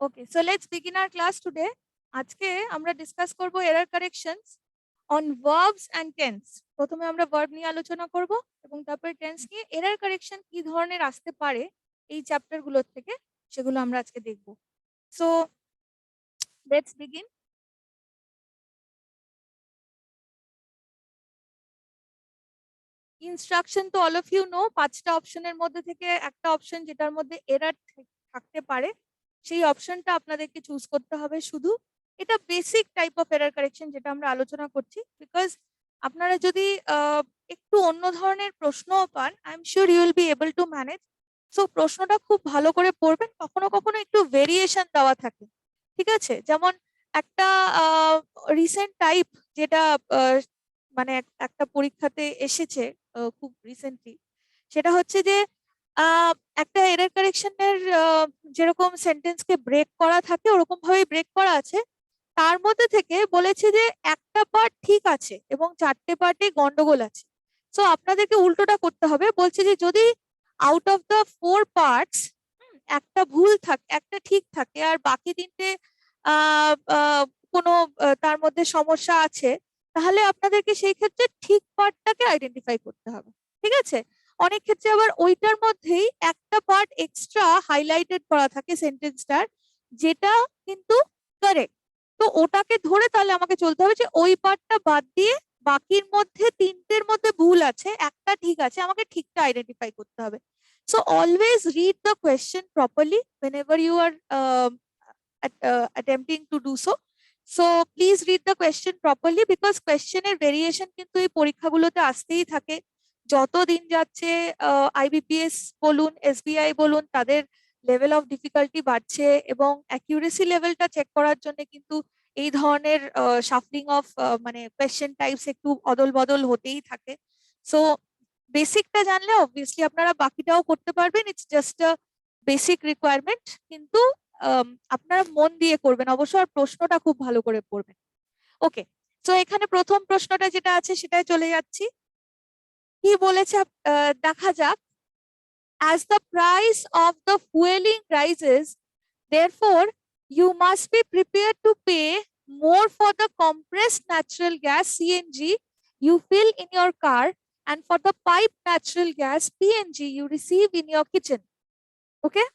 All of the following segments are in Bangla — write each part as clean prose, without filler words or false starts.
Okay, so let's begin our class today. আজকে আমরা ডিসকাস করব error corrections on verbs and tense. প্রথমে আমরা ভার্ব নিয়ে আলোচনা করব এবং তারপরে টেন্স নিয়ে এরর কারেকশন কি ধরনের আসতে পারে এই চ্যাপ্টার গুলোর থেকে সেগুলো আমরা আজকে দেখব। So let's begin. ইনস্ট্রাকশন তো অল অফ ইউ নো, 5টা অপশনের মধ্যে থেকে একটা অপশন যেটার মধ্যে এরর থাকতে পারে সেই অপশনটা আপনাদেরকে চুজ করতে হবে শুধু। এটা basic type of error correction যেটা আমরা আলোচনা করছি, বিকজ আপনারা যদি একটু অন্য ধরনের প্রশ্নও পান, I am sure you will be able to manage. So প্রশ্নটা খুব ভালো করে পড়বেন, কখনো কখনো একটু ভেরিয়েশন দেওয়া থাকে, ঠিক আছে? যেমন একটা রিসেন্ট টাইপ যেটা মানে একটা পরীক্ষাতে এসেছে খুব রিসেন্টলি, সেটা হচ্ছে যে আহ, একটা এরর কারেকশনের যেরকম সেন্টেন্সকে ব্রেক করা থাকে ওরকম ভাবেই ব্রেক করা আছে। তার মধ্যে থেকে বলেছে যে একটা পার্ট ঠিক আছে এবং 4টে পার্টে গন্ডগোল আছে। সো আপনাদেরকে উল্টোটা করতে হবে, বলছে যে যদি আউট অফ দ্য 4 পার্টস একটা ভুল থাকে, একটা ঠিক থাকে, আর বাকি 3টে আহ আহ, কোনো তার মধ্যে সমস্যা আছে, তাহলে আপনাদেরকে সেই ক্ষেত্রে ঠিক পার্টটাকে আইডেন্টিফাই করতে হবে, ঠিক আছে? অনেক ক্ষেত্রে আবার ওইটার মধ্যেই একটা পার্ট এক্সট্রা হাইলাইটেড করা থাকে সেন্টেন্সটার, যেটা কিন্তু কারেক্ট। তো ওটাকে ধরে তাহলে আমাকে চলতে হবে যে ওই পার্টটা বাদ দিয়ে বাকির মধ্যে 3টের মধ্যে ভুল আছে, একটা ঠিক আছে, আমাকে ঠিকটা আইডেন্টিফাই করতে হবে। So always read the question properly whenever you are attempting to do so. So please read the question properly because question এর ভেরিয়েশন কিন্তু এই পরীক্ষাগুলোতে আসতেই থাকে। যত দিন যাচ্ছে আইবিপিএস বলুন, এসবিআই বলুন, তাদের লেভেল অফ ডিফিকাল্টি বাড়ছে এবং অ্যাকিউরেসি লেভেলটা চেক করার জন্য কিন্তু এই ধরনের শাফলিং অফ মানে কোয়েশ্চেন টাইপস একটু অদল বদল হতেই থাকে। সো বেসিকটা জানলে অবভিয়াসলি আপনারা বাকিটাও করতে পারবেন, it's just a basic requirement. কিন্তু আপনারা মন দিয়ে করবেন অবশ্য, আর প্রশ্নটা খুব ভালো করে পড়বেন। ওকে, তো এখানে প্রথম প্রশ্নটা যেটা আছে সেটাই চলে যাচ্ছি। কি বলেছে দেখা যাক। As the price of the fueling rises, therefore you must be prepared to pay more for the compressed natural gas CNG you fill in your car and for the piped natural gas PNG you receive in your kitchen. Okay,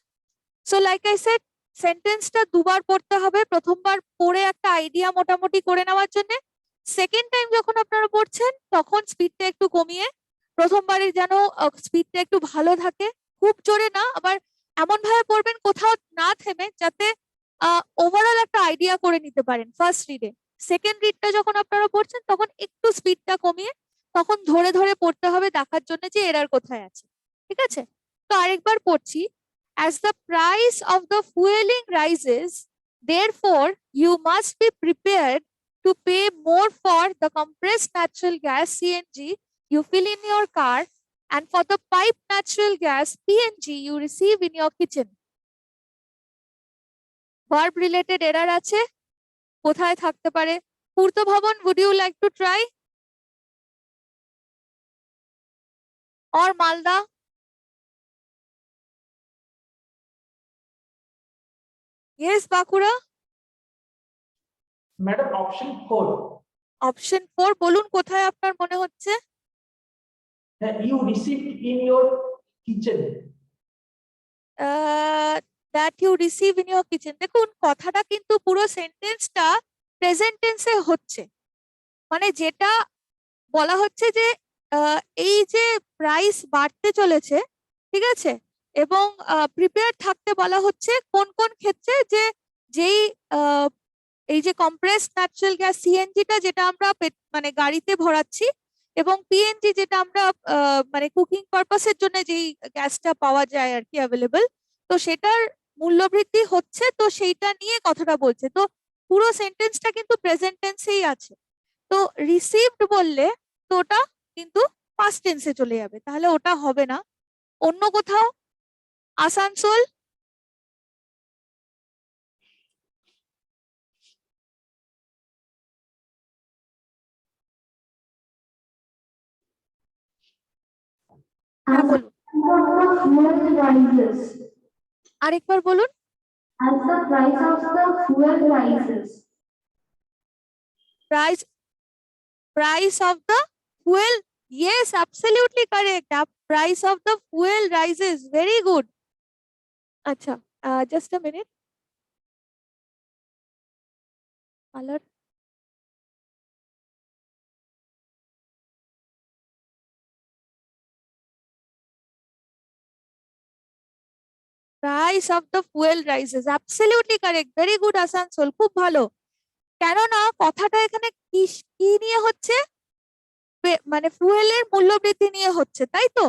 so like I said, সেন্টেন্সটা দুবার পড়তে হবে, প্রথমবার পড়ে একটা আইডিয়া মোটামুটি করে নেওয়ার জন্য। সেকেন্ড টাইম যখন আপনারা পড়ছেন তখন স্পিডটা একটু কমিয়ে, প্রথমবারে যেন স্পিডটা একটু ভালো থাকে, খুব জোরে না, আবার এমন ভাবে পড়বেন কোথাও না থেমে, যাতে ওভারঅল একটা আইডিয়া করে নিতে পারেন ফার্স্ট রিডে। সেকেন্ড রিডটা যখন আপনারা পড়ছেন তখন একটু স্পিডটা কমিয়ে তখন ধরে ধরে পড়তে হবে, দেখার জন্য যে এরার কোথায় আছে, ঠিক আছে? তো আরেকবার পড়ছি। As the price of the fueling rises, therefore you must be prepared to pay more for the compressed natural gas CNG you fill in your car and for the piped natural gas PNG you receive in your kitchen. Verb related error আছে, কোথায় থাকতে পারে? পূর্ত ভবন, would you like to try? Or Malda? Yes, Bakura? Madam option 4। Option 4 বলুন, কোথায় আপনার মনে হচ্ছে? You received in your kitchen. That you receive in your kitchen. দেখুন কথাটা কিন্তু পুরো সেন্টেন্সটা প্রেজেন্ট টেন্সে হচ্ছে, মানে যেটা বলা হচ্ছে যে এই যে প্রাইস বাড়তে চলেছে, ঠিক আছে, এবং প্রিপেয়ার থাকতে বলা হচ্ছে কোন কোন ক্ষেত্রে, যে যেই এই যে কম্প্রেসড ন্যাচারাল গ্যাস সিএনজিটা যেটা আমরা মানে গাড়িতে ভরাচ্ছি, এবং পিএনজি যেটা আমরা মানে কুকিং পারপাসের জন্য যেই গ্যাসটা পাওয়া যায় আর কি অ্যাভেলেবল, তো সেটার মূল্যবৃদ্ধি হচ্ছে, তো সেইটা নিয়ে কথাটা বলছে। তো পুরো সেন্টেন্সটা কিন্তু প্রেজেন্ট টেন্সেই আছে। তো রিসিভড বললে তো ওটা কিন্তু পাস্ট টেন্সে চলে যাবে, তাহলে ওটা হবে না। অন্য কোথাও? আসানসোল? হ্যাঁ বলুন, আরেকবার বলুন। As the price of the fuel rises. Price of the fuel. Yes, absolutely correct. Price of the fuel rises. Very good. Acha, just a minute. Color. Price of the fuel rises. Absolutely correct. Very good, Asansol. খুব ভালো। কেননা কথাটা এখানে কি নিয়ে হচ্ছে? মানে ফুয়েলের মূল্য বৃদ্ধি নিয়ে হচ্ছে, তাই তো?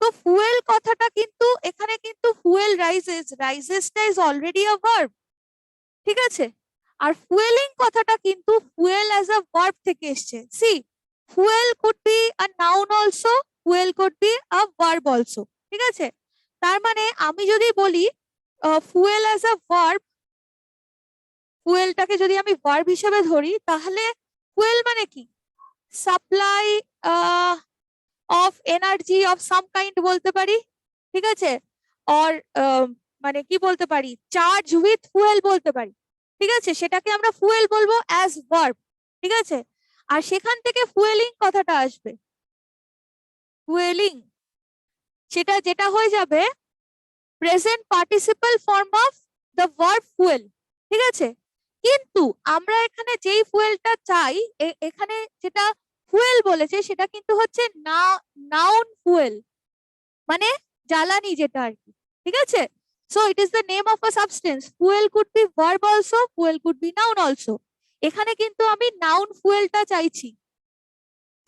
তো ফুয়েল কথাটা কিন্তু এখানে কিন্তু ফুয়েল রাইজেসটা ইজ অলরেডি আ ভার্ব, ঠিক আছে? আর ফুয়েলিং কথাটা কিন্তু ফুয়েল অ্যাজ আ ভার্ব থেকে এসছে। See, fuel could be a noun also, fuel could be a verb also, ঠিক আছে? তার মানে আমি যদি বলি ফুয়েল অ্যাজ আ ভার্ব, ফুয়েলটাকে যদি আমি ভার্ব হিসেবে ধরি, তাহলে ফুয়েল মানে কি? Supply of energy of some kind বলতে পারি, ঠিক আছে? অর মানে কি বলতে পারি, চার্জ উইথ ফুয়েল বলতে পারি, ঠিক আছে? সেটাকে আমরা ফুয়েল বলবো অ্যাজ ভার্ব, ঠিক আছে? আর সেখান থেকে ফুয়েলিং কথাটা আসবে। ফুয়েলিং সেটা যেটা হয়ে যাবে present participle form of the verb fuel, ঠিক আছে? কিন্তু আমরা এখানে যেই ফুয়েলটা চাই, এখানে যেটা ফুয়েল বলেছে সেটা কিন্তু হচ্ছে নাউন ফুয়েল, মানে জ্বালানি যেটা আর কি, ঠিক আছে? So it is the name of a substance. Fuel could be verb also, fuel could be noun also. এখানে কিন্তু আমি নাউন ফুয়েলটা চাইছি।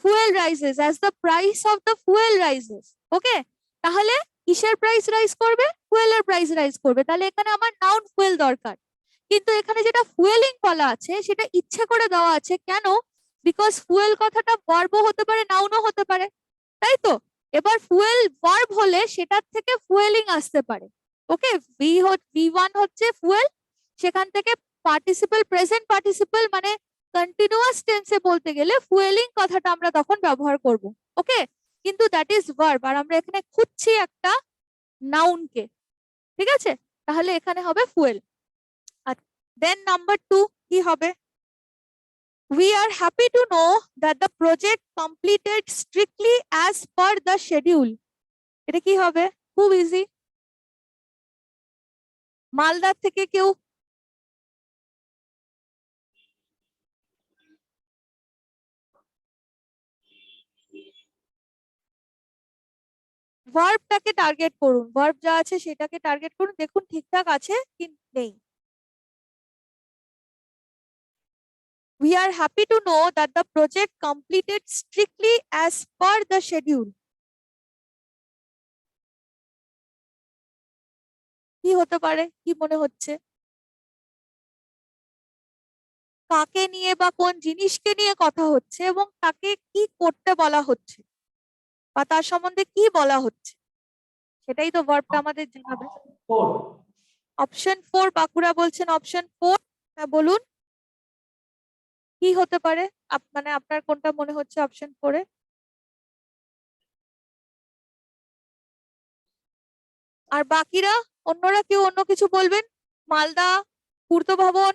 Fuel rises, as the price of the fuel rises. Okay, তাহলে কিসের প্রাইস রাইজ করবে? ফুয়েলের প্রাইস রাইজ করবে। তাহলে এখানে আমার নাউন ফুয়েল দরকার। কিন্তু এখানে যেটা ফুয়েলিং বলা আছে সেটা ইচ্ছে করে দেওয়া আছে। কেন? বিকজ ফুয়েল কথাটা ভার্বও হতে পারে, নাউনও হতে পারে, তাই তো? এবার ফুয়েল ভার্ব হলে সেটার থেকে ফুয়েলিং আসতে পারে। ওকে, V1 হচ্ছে ফুয়েল, সেখান থেকে পার্টিসিপল, প্রেজেন্ট পার্টিসিপল মানে কন্টিনিউয়াস টেন্সে বলতে গেলে ফুয়েলিং কথাটা আমরা তখন ব্যবহার করব। ওকে, কিন্তু দ্যাট ইজ ভার্ব, আর আমরা এখানে খুঁজছি একটা নাউনকে, ঠিক আছে? তাহলে এখানে হবে ফুয়েল। আর দেন নাম্বার 2 কি হবে? We are happy to know that the project completed strictly as per the schedule. এটা কি হবে? খুব ইজি। মালদার থেকে কেউ? ভার্বটাকে টার্গেট করুন, ভার্ব যা আছে সেটাকে টার্গেট করুন, দেখুন ঠিকঠাক আছে কি নেই। We are happy to know that the project completed strictly as per the schedule. কি হতে পারে? কি মনে হচ্ছে? কাকে নিয়ে বা কোন জিনিসকে নিয়ে কথা হচ্ছে এবং তাকে কি করতে বলা হচ্ছে বা তার সম্বন্ধে কি বলা হচ্ছে, সেটাই তো ভার্বটা আমাদের জানাবে। অপশন 4 বাঁকুড়া বলছেন। অপশন 4, হ্যাঁ বলুন কি হতে পারে? মানে আপনার কোনটা মনে হচ্ছে অপশন 4 এ? আর বাকিরা, অন্যরা কেউ অন্য কিছু বলবেন? মালদা, পূর্ত ভবন,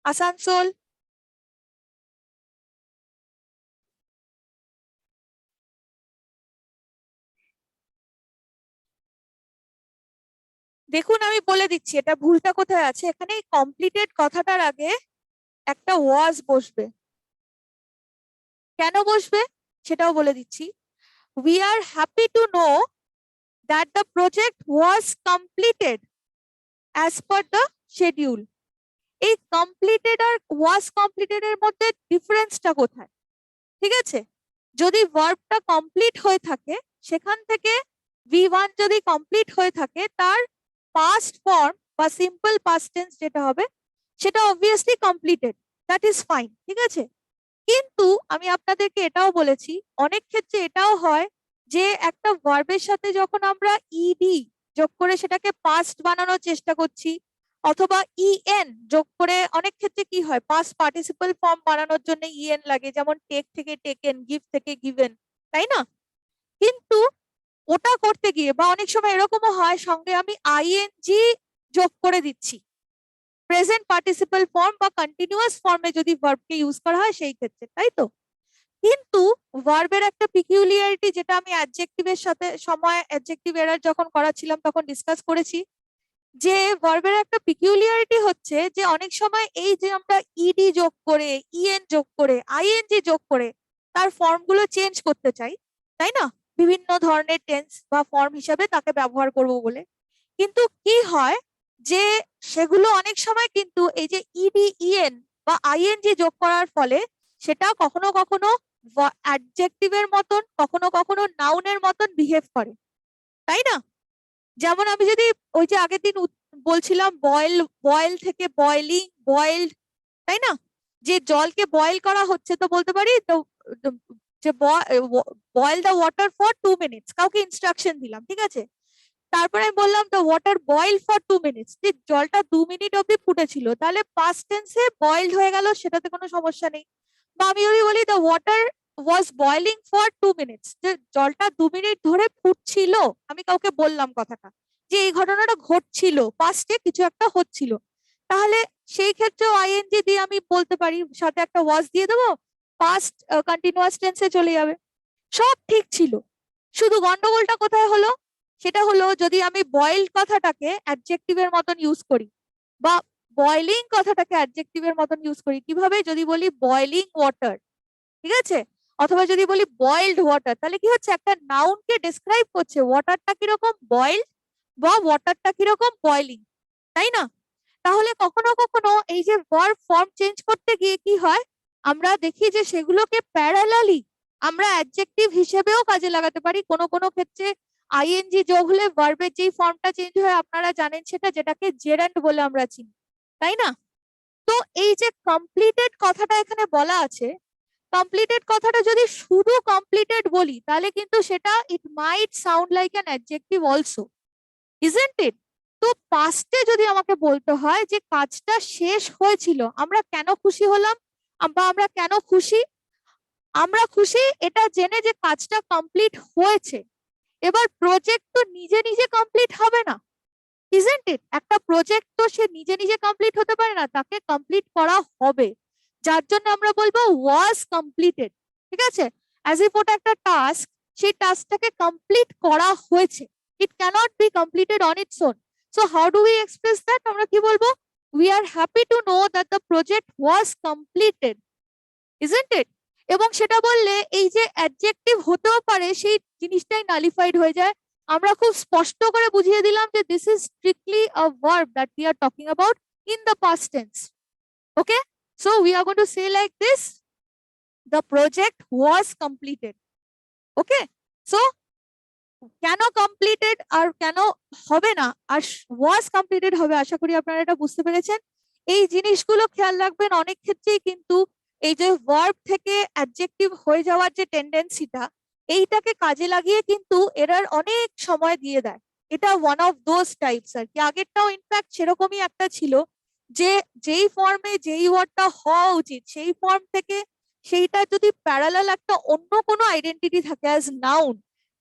আসানসোল? দেখুন আমি বলে দিচ্ছি এটা ভুলটা কোথায় আছে। এখানে কমপ্লিটেড কথাটার আগে একটা ওয়াজ বসবে। কেন বসবে সেটাও বলে দিচ্ছি। We are happy to know that the project was completed as per the schedule. এই কমপ্লিটেড আর ওয়াজ কমপ্লিটেড এর মধ্যে ডিফারেন্সটা কোথায়? ঠিক আছে, যদি ভার্বটা কমপ্লিট হয়ে থাকে, সেখান থেকে V1 যদি কমপ্লিট হয়ে থাকে, তার পাস্ট ফর্ম বা সিম্পল পাস্ট টেন্স যেটা হবে সেটা obviously completed, that is fine, ঠিক আছে? কিন্তু আমি আপনাদেরকে এটাও বলেছি অনেক ক্ষেত্রে এটাও হয় যে একটা ভার্বের সাথে যখন আমরা ইডি যোগ করে সেটাকে পাস্ট বানানোর চেষ্টা করছি, অথবা ইএন যোগ করে, অনেক ক্ষেত্রে কি হয় পাস্ট পার্টিসিপল ফর্ম বানানোর জন্য ইএন লাগে, যেমন টেক থেকে টেকেন, গিভ থেকে গিভেন, তাই না? কিন্তু ওটা করতে গিয়ে বা অনেক সময় এরকমও হয় সঙ্গে আমি আইএনজি যোগ করে দিচ্ছি প্রেজেন্ট পার্টিসিপল ফর্ম বা কন্টিনিউয়াস ফর্মে যদি ভার্বকে ইউজ করা হয় সেই ক্ষেত্রে, তাই তো? কিন্তু ভার্বের একটা পিকিউলিয়ারিটি, যেটা আমি অ্যাডজেক্টিভের সাথে সময় অ্যাডজেক্টিভ এরার যখন করাছিলাম তখন ডিসকাস করেছি, যে ভার্বের একটা পিকিউলিয়ারিটি হচ্ছে যে অনেক সময় এই যে আমরা ইডি যোগ করে, ইএন যোগ করে, আইএনজি যোগ করে তার ফর্মগুলো চেঞ্জ করতে চাই, তাই না? বিভিন্ন ধরনের টেন্স বা ফর্ম হিসাবে তাকে ব্যবহার করব বলে। কিন্তু কি হয় যে সেগুলো অনেক সময় কিন্তু এই যে ইডি, ইএন বা আইএনজি যোগ করার ফলে সেটা কখনো কখনো অ্যাডজেক্টিভের মতন, কখনো কখনো নাউনের মতন বিহেভ করে, তাই না? যেমন আমি যদি ওই যে আগের দিন বলছিলাম বয়েল, বয়েল থেকে বয়েলিং, বয়েলড, তাই না? যে জলকে বয়েল করা হচ্ছে, তো বলতে পারি যে boil the water for 2 minutes, কাউকে ইনস্ট্রাকশন দিলাম, ঠিক আছে? তারপরে আমি বললাম the water boil for 2 minutes, যে জলটা 2 মিনিট অব্দি ফুটেছিল, তাহলে পাস্ট টেন্সে বয়েলড হয়ে গেল, সেটাতে কোনো সমস্যা নেই। বা আমি যদি বলি the water was boiling for 2 minutes, যে জলটা 2 মিনিট ধরে ফুটছিল, আমি কাউকে বললাম কথাটা যে এই ঘটনাটা ঘটছিল, পাস্টে কিছু একটা হচ্ছিল, তাহলে সেই ক্ষেত্রেও আইএনজি দিয়ে আমি বলতে পারি, সাথে একটা ওয়াজ দিয়ে দেবো, পাস্ট কন্টিনিউয়াস টেন্সে চলে যাবে, সব ঠিক ছিল। শুধু গন্ডগোলটা কোথায় হলো, সেটা হলো যদি আমি বয়েলড কথাটাকে অ্যাডজেক্টিভের মতন ইউজ করি বা বয়েলিং কথাটাকে অ্যাডজেক্টিভের মতন ইউজ করি, কিভাবে? যদি বলি বয়েলিং ওয়াটার, ঠিক আছে, অথবা যদি বলি বয়েলড ওয়াটার, তাহলে কি হচ্ছে, একটা নাউনকে ডেসক্রাইব করছে, ওয়াটারটা কিরকম বয়েলড বা ওয়াটারটা কিরকম বয়েলিং, তাই না? তাহলে কখনো কখনো এই যে ভার্ব ফর্ম চেঞ্জ করতে গিয়ে কি হয়, আমরা দেখি যে সেগুলোকে প্যারালালি আমরা অ্যাডজেক্টিভ হিসেবেও কাজে লাগাতে পারি। কোনো কোনো ক্ষেত্রে আইএনজি যোগ হলে ভার্বের যেই ফর্মটা চেঞ্জ হয় আপনারা জানেন সেটা, যেটাকে জেরান্ড বলে আমরা চিনি, তাই না? তো এই যে কমপ্লিটেড কথাটা এখানে বলা আছে, কমপ্লিটেড কথাটা যদি শুধু কমপ্লিটেড বলি তাহলে কিন্তু সেটা it might sound like an adjective also, isn't it? তো পাস্টে যদি আমাকে বলতে হয় যে কাজটা শেষ হয়েছিল, আমরা কেন খুশি হলাম বা আমরা কেন খুশি? আমরা খুশি এটা জেনে যে কাজটা কমপ্লিট হয়েছে। এবার প্রজেক্ট তো নিজে নিজে কমপ্লিট হবে না, ইজন্ট ইট? একটা প্রজেক্ট তো সে নিজে নিজে কমপ্লিট হতে পারে না, তাকে কমপ্লিট করা হবে, যার জন্য আমরা বলবো ওয়াজ কমপ্লিটেড, ঠিক আছে? অ্যাজ ইফ ওটা একটা টাস্ক, সেই টাস্কটাকে কমপ্লিট করা হয়েছে, it cannot be completed on its own. So how do we express that? আমরা কি বলবো? We are happy to know that the project was completed, isn't it? এবং সেটা বললে এই যে অ্যাডজেক্টিভ হতেও পারে, সেই জিনিসটাই নালিফাইড হয়ে যায়। আমরা খুব স্পষ্ট করে বুঝিয়ে দিলাম যে this is strictly a verb that we are talking about in the past tense. Okay, so we are going to say like this, the project was completed. Okay, so কেন কমপ্লিটেড আর কেন হবে না আর ওয়াজ কমপ্লিটেড হবে, আশা করি আপনারা এটা বুঝতে পেরেছেন। এই জিনিসগুলো খেয়াল রাখবেন। অনেক ক্ষেত্রেই কিন্তু এই যে ভার্ব থেকে অ্যাডজেক্টিভ হয়ে যাওয়ার যে টেন্ডেন্সিটা, এইটাকে কাজে লাগিয়ে কিন্তু এরার অনেক সময় দিয়ে দেয়। এটা ওয়ান অফ দোজ টাইপস আর কি। আগেরটাও ইনফ্যাক্ট সেরকমই একটা ছিল, যে যেই ফর্মে যেই ওয়ার্ডটা হওয়া উচিত সেই ফর্ম থেকে সেইটা যদি প্যারালাল একটা অন্য কোনো আইডেন্টিটি থাকে অ্যাজ নাউন,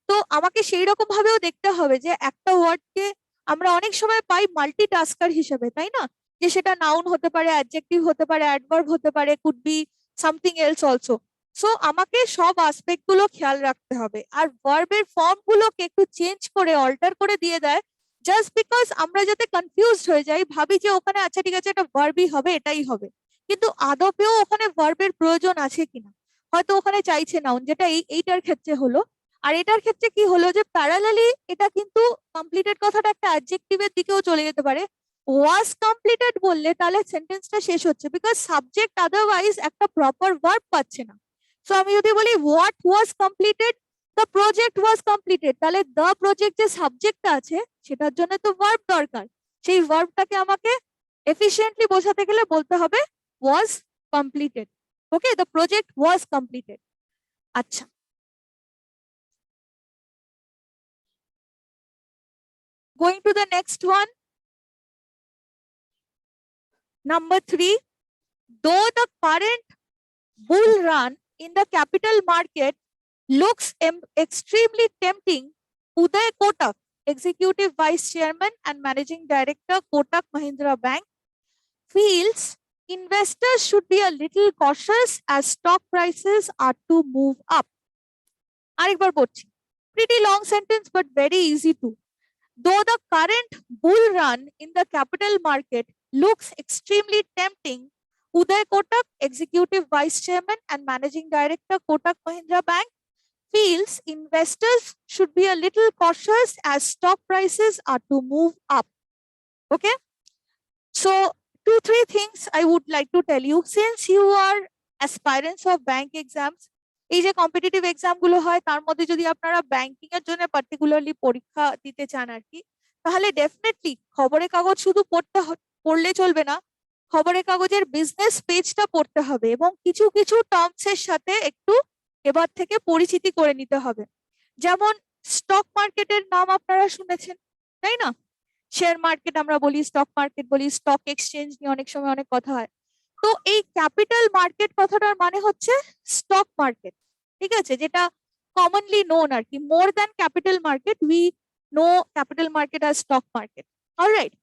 তো আমাকে সেই রকম ভাবেও দেখতে হবে যে একটা ওয়ার্ডকে আমরা অনেক সময় পাই মাল্টিটাস্কার হিসেবে, তাই না? যে সেটা নাউন হতে পারে, অ্যাডজেক্টিভ হতে পারে, অ্যাডভার্ব হতে পারে, could be something else also. So আমাকে সব আসপেক্ট গুলো খেয়াল রাখতে হবে। আর ভার্বের ফর্ম গুলোকে একটু চেঞ্জ করে, অল্টার করে দিয়ে দেয় জাস্ট বিকজ আমরা যাতে কনফিউজড হয়ে যাই, ভাবি যে ওখানে আচ্ছা ঠিক আছে এটা ভার্বই হবে, এটাই হবে, কিন্তু আদপেও ওখানে ভার্বের প্রয়োজন আছে কিনা। হয়তো ওখানে চাইছে নাউন, যেটা এইটার ক্ষেত্রে হলো। আর এটার ক্ষেত্রে কি হলো যে প্যারালালি এটা কিন্তু কমপ্লিটেড কথাটা একটা অ্যাডজেক্টিভের দিকেও চলে যেতে পারে। ওয়াজ কমপ্লিটেড বললে তাহলে সেন্টেন্সটা শেষ হচ্ছে, বিকজ সাবজেক্ট আদারওয়াইজ একটা প্রপার ভার্ব পাচ্ছে না। সো আমি যদি বলি what was completed, the project was completed, তাহলে দ্য প্রজেক্ট যে সাবজেক্টটা আছে সেটার জন্য তো ভার্ব দরকার। সেই ভার্বটাকে আমাকে এফিশিয়েন্টলি বোঝাতে গেলে বলতে হবে ওয়াজ completed. Okay, the project was completed. আচ্ছা, going to the next one. Number 3, though the current bull run in the capital market looks extremely tempting, Uday Kotak Executive Vice Chairman and Managing Director, Kotak Mahindra Bank, feels investors should be a little cautious as stock prices are to move up. আরেকবার পড়ছি, pretty long sentence but very easy to. Though the current bull run in the capital market looks extremely tempting, Uday Kotak, Executive Vice Chairman and Managing Director, Kotak Mahindra Bank, feels investors should be a little cautious as stock prices are to move up. Okay? So, 2-3 things I would like to tell you. Since you are aspirants of bank exams, এই যে কম্পিটিটিভ এক্সাম গুলো হয় তার মধ্যে যদি আপনারা ব্যাংকিং এর জন্য পার্টিকুলারলি পরীক্ষা দিতে চান আর কি, তাহলে ডেফিনেটলি খবরের কাগজ শুধু পড়লে চলবে না, খবরের কাগজের বিজনেস পেজটা পড়তে হবে এবং কিছু কিছু টার্মস এর সাথে একটু এবার থেকে পরিচিতি করে নিতে হবে। যেমন স্টক মার্কেটের নাম আপনারা শুনেছেন, তাই না? শেয়ার মার্কেট আমরা বলি, স্টক মার্কেট বলি, স্টক এক্সচেঞ্জ নিয়ে অনেক সময় অনেক কথা হয়। তো এই ক্যাপিটাল মার্কেট কথাটার মানে হচ্ছে স্টক মার্কেট, ঠিক আছে, যেটা কমনলি নোন আর কি। More than capital market, we know capital market আর স্টক মার্কেট। অলরাইট,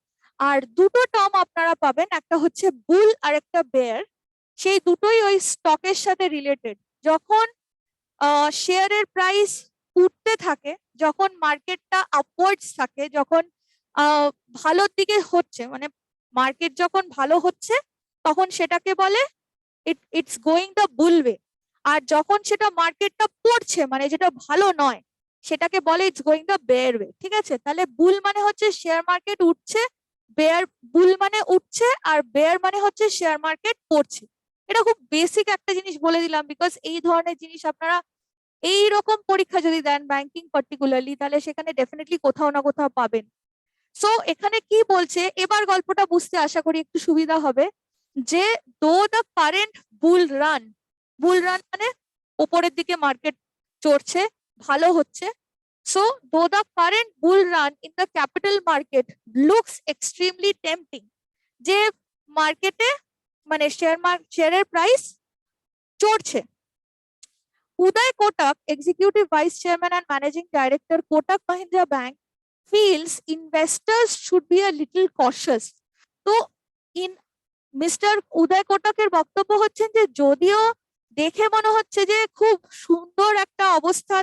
আর দুটো টার্ম আপনারা পাবেন, একটা হচ্ছে বুল আর একটা বেয়ার। সেই দুটোই ওই স্টকের সাথে রিলেটেড। যখন শেয়ারের প্রাইস উঠতে থাকে, যখন মার্কেটটা আপওয়ার্ডস থাকে, যখন ভালোর দিকে হচ্ছে, মানে মার্কেট যখন ভালো হচ্ছে তখন সেটাকে বলে it's going the bull way. আর যখন সেটা মার্কেটটা পড়ছে, মানে যেটা ভালো নয়, সেটাকে বলে it's going the bear way. ঠিক আছে, তাহলে বুল মানে হচ্ছে শেয়ার মার্কেট উঠছে, বেয়ার বুল মানে উঠছে, আর বেয়ার মানে হচ্ছে শেয়ার মার্কেট পড়ছে। এটা খুব বেসিক একটা জিনিস বলে দিলাম, বিকজ এই ধরনের জিনিস আপনারা এইরকম পরীক্ষা যদি দেন ব্যাংকিং পার্টিকুলারলি, তাহলে সেখানে ডেফিনেটলি কোথাও না কোথাও পাবেন। সো এখানে কি বলছে, এবার গল্পটা বুঝতে আশা করি একটু সুবিধা হবে, যে দো দ্য কারেন্ট বুল রান মানে উপরের দিকে মার্কেট চড়ছে, ভালো হচ্ছে। সো দো the current bull run in the capital market looks extremely tempting, যে মার্কেটে মানে শেয়ারের প্রাইস চড়ছে। Uday Kotak, Executive Vice Chairman and Managing Director, Kotak Mahindra Bank, feels investors should be a little cautious. তো মিস্টার উদয় কোটাকের বক্তব্য হচ্ছেন যে যদিও দেখে মনে হচ্ছে যে খুব সুন্দর একটা অবস্থা,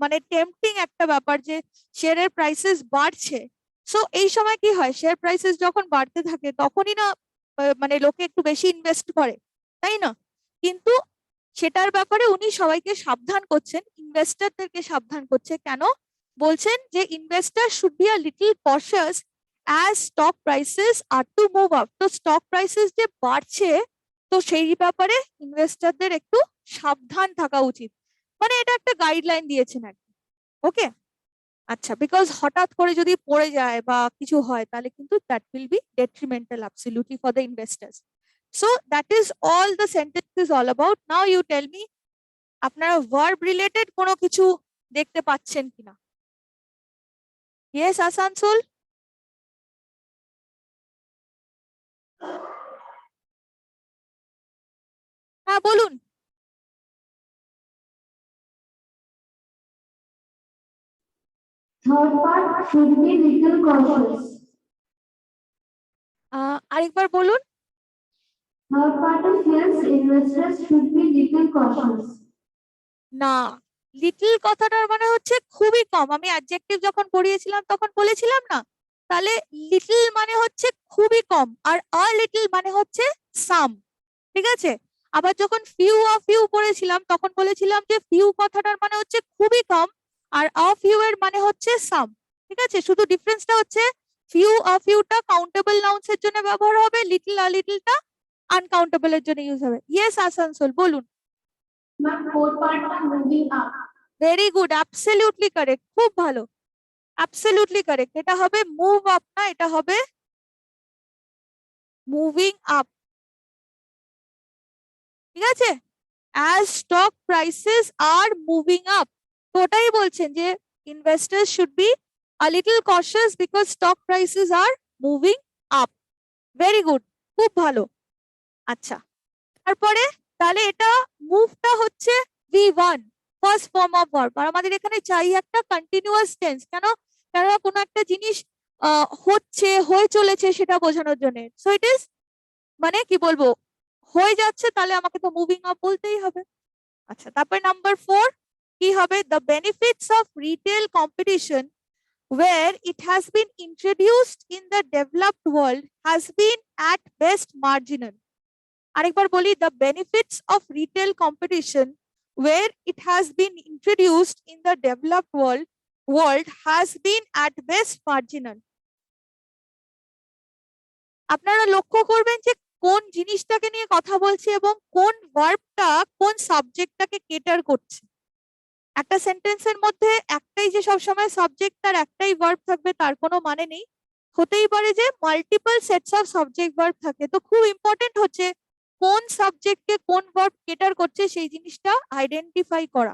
মানে টেম্পটিং একটা ব্যাপার যে শেয়ারের প্রাইসেস বাড়ছে, সো এই সময় কি হয়, শেয়ার প্রাইসেস যখন বাড়তে থাকে তখনই না মানে লোকে একটু বেশি ইনভেস্ট করে, তাই না? কিন্তু সেটার ব্যাপারে উনি সবাইকে সাবধান করছেন, ইনভেস্টরদেরকে সাবধান করছে। কেন বলছেন যে investor should be a little cautious as stock prices are to move up. তো স্টক প্রাইসেস যে বাড়ছে, তো সেই ব্যাপারে ইনভেস্টরদের একটু সাবধান থাকা উচিত, মানে এটা একটা গাইডলাইন দিয়েছেন আর কি। ওকে, আচ্ছা, বিকজ হঠাৎ করে যদি পড়ে যায় বা কিছু হয় তাহলে কিন্তু that will be detrimental absolutely for the investors. So that is all the sentence is all about. Now you tell me, আপনারা ভার্ব রিলেটেড কোনো কিছু দেখতে পাচ্ছেন কিনা? ইয়েস আসানসোল? হ্যাঁ বলুন। Third part should be little cautious. আরেকবার বলুন। Third part feels investors should be little cautious. না, লিটল কথাটার মানে হচ্ছে খুবই কম। আমি অ্যাডজেক্টিভ যখন পড়িয়েছিলাম তখন বলেছিলাম না, তাহলে লিটল মানে হচ্ছে খুবই কম, আর আ লিটল মানে হচ্ছে সাম। ঠিক আছে, আবার যখন ফিউ অফ ফিউ পড়েছিলাম তখন বলেছিলাম যে ফিউ কথাটার মানে হচ্ছে খুবই কম, আর আ ফিউ এর মানে হচ্ছে সাম। ঠিক আছে, শুধু ডিফারেন্সটা হচ্ছে ফিউ অফ ফিউটা কাউন্টেবল নাউন্স এর জন্য ব্যবহার হবে, লিটল আ লিটলটা আনকাউন্টেবল এর জন্য ইউজ হবে। ইয়েস আসানসোল বলুন। But fourth part moving up. Very good, absolutely correct, খুব ভালো, অ্যাবসলিউটলি কারেক্ট। এটা হবে মুভ আপ না, এটা হবে মুভিং আপ। ঠিক আছে, as stock prices are moving up, তো ওটাই বলছেন যে investors should be a little cautious because stock prices are moving up. Very good, খুব ভালো। আচ্ছা, তারপরে তাহলে এটা মুভটা হচ্ছে V1, first form of verb, আর আমাদের এখানে চাই একটা কন্টিনিউয়াস টেন্স। কেন? কেননা কোনো একটা জিনিস হচ্ছে, হয়ে চলেছে সেটা বোঝানোর জন্য। সো ইট ইজ মানে কি বলবো, হয়ে যাচ্ছে তাহলে আমাকে তো মুভিং আপ বলতেই হবে। আচ্ছা, তারপর নাম্বার 4 কি হবে? The benefits of retail competition where it has been introduced in the developed world has been at best marginal. আরেকবার বলি, the benefits of retail competition where it has been introduced in the developed world has been at best marginal. আপনারা লক্ষ্য করবেন যে কোন জিনিসটাকে নিয়ে কথা বলছি এবং কোন ভার্বটা কোন সাবজেক্টটাকে কেটার করছে। একটা সেন্টেন্সের মধ্যে একটাই যে সবসময় সাবজেক্ট তার একটাই ভার্ব থাকবে তার কোনো মানে নেই। হতেই পারে যে multiple sets of subject verb থাকে। তো খুব ইম্পর্টেন্ট হচ্ছে কোন সাবজেক্টকে কোন ভার্ব কেটার করছে সেই জিনিসটা আইডেন্টিফাই করা।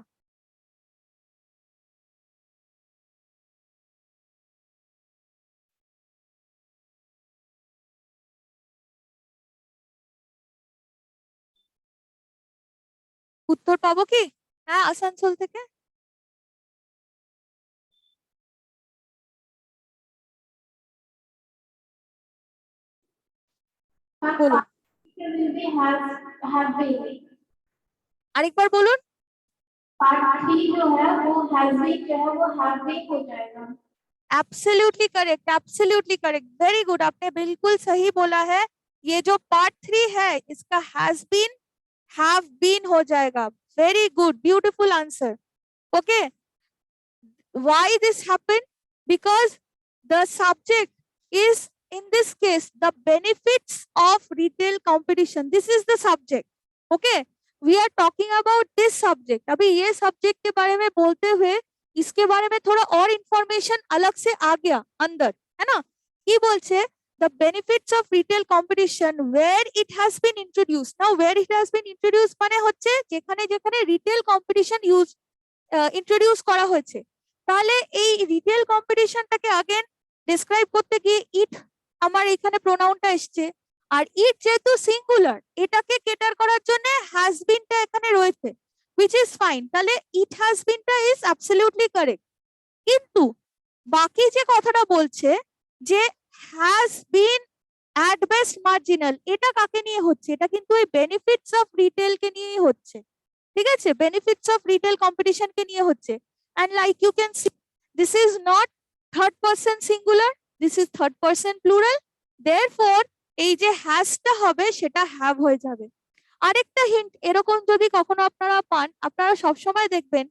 উত্তর পাবো কি? হ্যাঁ, আসানসোল থেকে। বলুন, will be have been. আরেকবার বলুন। पार्ट 3 जो है वो has been जो है वो have been हो जाएगा। Absolutely correct, absolutely correct, very good, आपने बिल्कुल सही बोला है। ये जो पार्ट 3 है इसका हैज बीन हैव बीन हो जाएगा। Very good, beautiful answer. Okay, why this happened? Because the subject is in this case the benefits of retail competition. This is the subject. Okay, we are talking about this subject. अभी ये subject के बारे में बोलते हुए इसके बारे में थोड़ा और information अलग से आ गया अंदर, है ना? की बोलছে the benefits of retail competition where it has been introduced. Now where it has been introduced মানে হচ্ছে যেখানে যেখানে retail competition introduce করা হয়েছে। তাহলে এই রিটেল কম্পিটিশনটাকে আগেন ডেসক্রাইব করতে গিয়ে ইট আমার এখানে প্রোনাউনটা এসছে, আর ইট যেহেতু সিঙ্গুলার এটাকে কেটার করার জন্য হ্যাজ বিনটা এখানে রয়েছে, হুইচ ইজ ফাইন। তাহলে ইট হ্যাজ বিনটা ইজ অ্যাবসলিউটলি কারেক্ট। কিন্তু বাকি যে কথাটা বলছে যে has been at best marginal, এটা কাকে নিয়ে হচ্ছে? এটা কিন্তু এই বেনিফিটস অফ রিটেলকে নিয়েই হচ্ছে। ঠিক আছে, বেনিফিটস অফ রিটেল কম্পিটিশনকে নিয়ে হচ্ছে। and like you can see, this is not third person singular, this is third person plural, therefore এই যে হ্যাজটা হবে সেটা হ্যাভ হয়ে যাবে। আরেকটা হিন্ট, এরকম যদি কখনো আপনারা পান, আপনারা সবসময় দেখবেন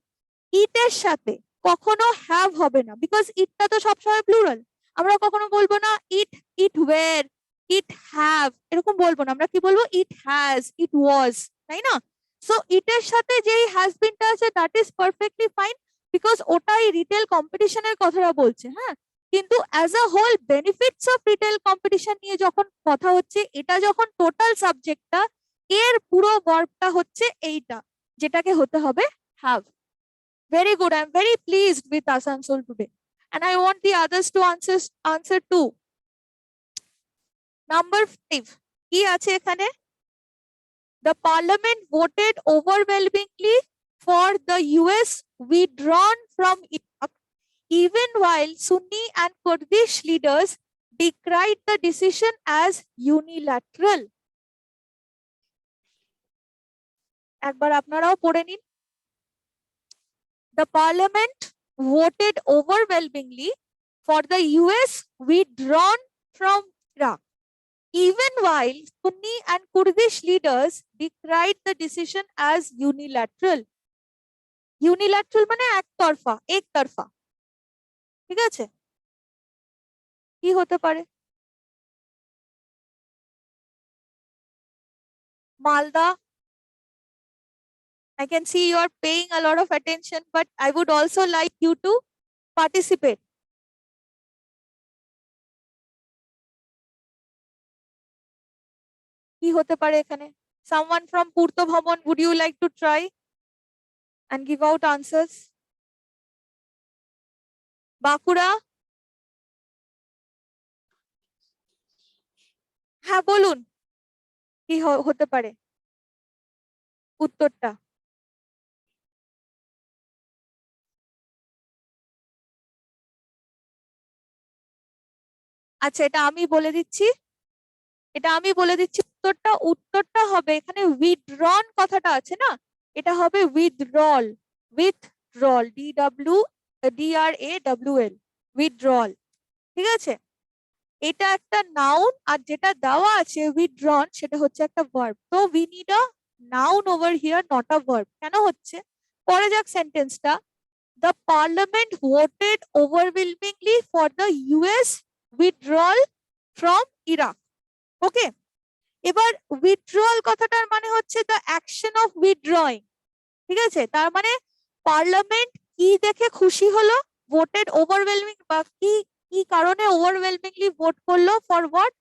ইটের সাথে কখনো হ্যাভ হবে না, বিকজ ইটটা তো সবসময় প্লুরাল। আমরা কখনো বলবো না ইট ইট ওয়্যার, ইট হ্যাভ, এরকম বলবো না। আমরা কি বলবো? ইট হ্যাজ, ইট ওয়াজ, তাই না? সো ইটের সাথে যেই হ্যাজ বিনটা আছে that is perfectly fine, because ওটাই রিটেল কম্পিটিশনের কথাটা বলছে। হ্যাঁ, কিন্তু as a whole benefits of retail competition নিয়ে যখন কথা হচ্ছে, এটা যখন টোটাল সাবজেক্টটা, এর পুরো ভার্বটা হচ্ছে এইটা, যেটাকে হতে হবে have. Very good. I'm very pleased with Asansol today. And I want the others to answer too. Number 5. কি আছে এখানে? The parliament voted overwhelmingly for the US withdrawn from Iraq, even while Sunni and Kurdish leaders decried the decision as unilateral. একবার আপনারাও পড়ে নিন। The parliament voted overwhelmingly for the US withdrawn from Iraq, even while Sunni and Kurdish leaders decried the decision as unilateral. Unilateral মানে একতরফা, একতরফা। ঠিক আছে, কি হতে পারে? Malda, I can see you are paying a lot of attention, but I would also like you to participate. কি হতে পারে এখানে? Someone from Purto Bhaman, would you like to try and give out answers? Bankura, হ্যাঁ বলুন, কি হতে পারে উত্তরটা? আচ্ছা, এটা আমি বলে দিচ্ছি, উত্তরটা হবে এখানে উইথড্রন কথাটা আছে না, এটা হবে উইথড্রল, DRAWL, উইথড্রল। ঠিক আছে, এটা একটা নাউন, আর যেটা দেওয়া আছে উইথড্রন সেটা হচ্ছে একটা ভার্ব। তো we need a noun over here, not a verb. কেন হচ্ছে, পরে যাক সেন্টেন্সটা। The parliament voted overwhelmingly for the US withdrawal from Iraq. ওকে, এবার উইথড্রল কথাটার মানে হচ্ছে দ্য অ্যাকশন অফ উইথড্রয়িং। ঠিক আছে, তার মানে পার্লামেন্ট কি দেখে খুশি হলো, ভোটেড ওভারওয়েলমিং, বা কি কি কারণে ওভারওয়েলমিংলি ভোট করলো, for what,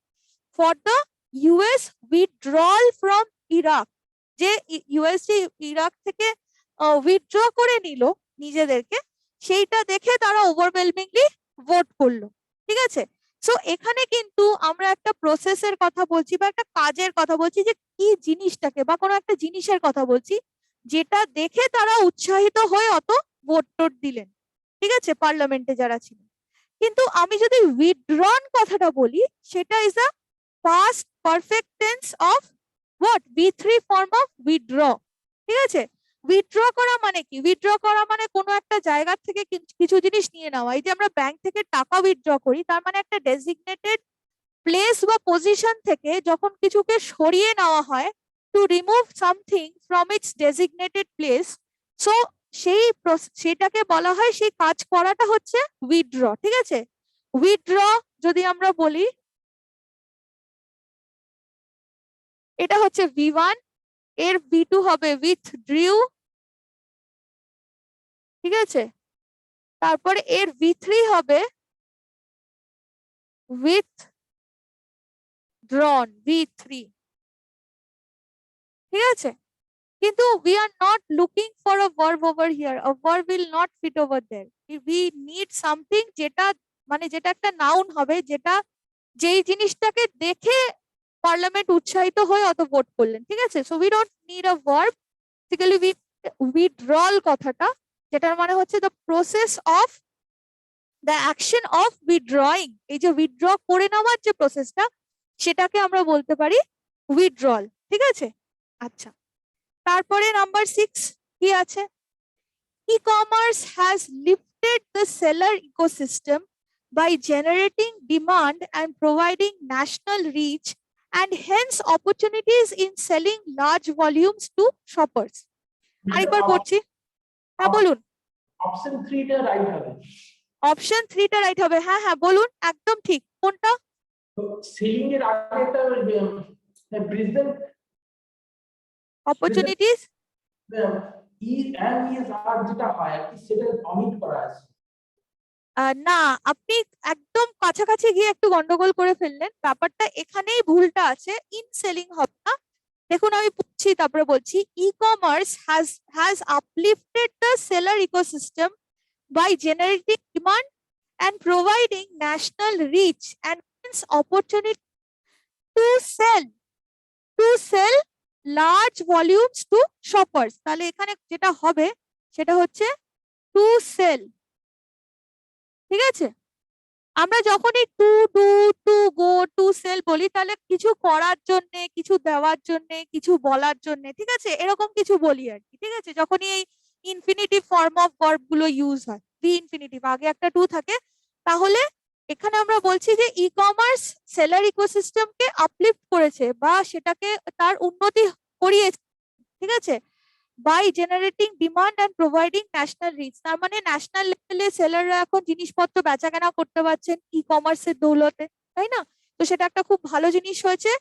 for the US withdrawal from Iraq. যে ইউএস যে ইরাক থেকে উইথড্র করে নিল নিজেদেরকে, সেইটা দেখে তারা ওভারওয়েলমিংলি ভোট করলো। ঠিক আছে, সো এখানে কিন্তু আমরা একটা প্রসেসের কথা বলছি বা একটা কাজের কথা বলছি, যে কি জিনিসটাকে বা কোনো একটা জিনিসের কথা বলছি যেটা দেখে তারা উৎসাহিত হয়ে অত ভোট টোট দিলেন। ঠিক আছে, পার্লামেন্টে যারা ছিলেন। কিন্তু আমি যদি উইথড্রন কথাটা বলি, সেটা is a past perfect tense of what, V3 form of withdraw। ঠিক আছে, উইথড্র করা মানে কি, উইথড্র করা মানে কোনো একটা জায়গা থেকে কিছু জিনিস নিয়ে নেওয়া। এই যে আমরা ব্যাংক থেকে টাকা উইথড্র করি, তার মানে একটা ডেজিগনেটেড প্লেস বা পজিশন থেকে যখন কিছুকে সরিয়ে নেওয়া হয়, to remove something from its designated place, so সেটাকে বলা হয়, সেই কাজ করাটা হচ্ছে উইথড্র। ঠিক আছে, উইথড্র যদি আমরা বলি, এটা হচ্ছে V1, এর V2 হবে withdrew। ঠিক আছে, তারপরে এর V3 হবে withdrawn, V3। ঠিক আছে, কিন্তু we are not looking for a verb over here, a verb will not fit over there, we need something যেটা মানে যেটা একটা নাউন হবে, যেটা যেই জিনিসটাকে দেখে পার্লামেন্ট উৎসাহিত হয়ে অত ভোট করলেন। ঠিক আছে, so we don't need a verb, basically withdrawal কথাটা, যেটার মানে হচ্ছে the process of the action of withdrawing, এই যে উইথড্র করে নেওয়ার যে প্রসেসটা, সেটাকে আমরা বলতে পারি উইথড্রল। ঠিক আছে, আচ্ছা, তারপরে নাম্বার 6 কি আছে, e-commerce has lifted the seller ecosystem by generating demand and providing national reach and hence opportunities in selling large volumes to shoppers। আরেকবার পড়ছি, হ্যাঁ বলুন। অপশন 3 টা রাইট হবে। অপশন 3 টা রাইট হবে, হ্যাঁ হ্যাঁ বলুন, একদম ঠিক। কোনটা? সেলিং এর আগে একটা প্রেজেন্ট অপরচুনিটিস, ইজ আর যেটা হয় আর কি, সেটা অমিট করা আছে। না, আপনি একদম কাছাকাছি গিয়ে একটু গন্ডগোল করে ফেললেন। ব্যাপারটা এখানেই ভুলটা আছে, ইন সেলিং হবে না। দেখুন আমি পড়ছি তারপরে বলছি, e-commerce has uplifted the seller ecosystem by generating demand and providing national reach and hence opportunity to sell large volumes to shoppers। তাহলে এখানে যেটা হবে সেটা হচ্ছে টু সেল। ঠিক আছে, আমরা যখনই to do, to go, to sell বলি, তাহলে কিছু করার জন্য, কিছু দেওয়ার জন্য, কিছু বলার জন্য, ঠিক আছে, এরকম কিছু বলি আর কি। ঠিক আছে, যখনই এই ইনফিনিটিভ ফর্ম অফ ভার্ব গুলো ইউজ হয়, বি ইনফিনিটিভ আগে একটা টু থাকে, তাহলে এখানে আমরা বলছি যে ই কমার্স সেলার ইকোসিস্টেমকে আপলিফট করেছে বা সেটাকে তার উন্নতি করিয়েছে। ঠিক আছে, by generating demand and providing national reach, তার মানে ন্যাশনাল লেভেলে সেলাররা এখন জিনিসপত্র বেচা কেনা করতে পারছেন ই কমার্সের দৌলতে, তাই না? তো সেটা একটা খুব ভালো জিনিস হয়েছে।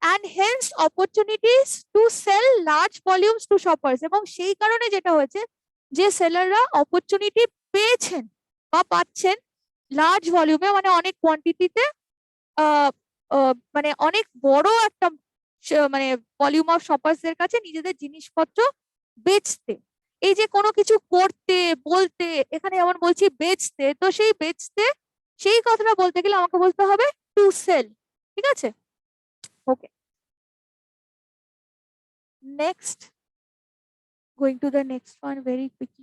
And hence opportunities to sell large volumes to shoppers, এবং সেই কারণে যেটা হয়েছে যে সেলাররা অপরচুনিটি পেয়েছেন বা পাচ্ছেন লার্জ ভলিউমে, মানে অনেক কোয়ান্টিটিতে, মানে অনেক বড় একটা মানে ভলিউম অফ শপার্সদের কাছে নিজেদের জিনিসপত্র বেচতে। এই যে কোনো কিছু করতে বলতে, এখানে যেমন বলছি বেচতে, তো সেই বেচতে, সেই কথাটা বলতে গেলে আমাকে বলতে হবে টু সেল। ঠিক আছে, okay, next, going to the next one very quickly.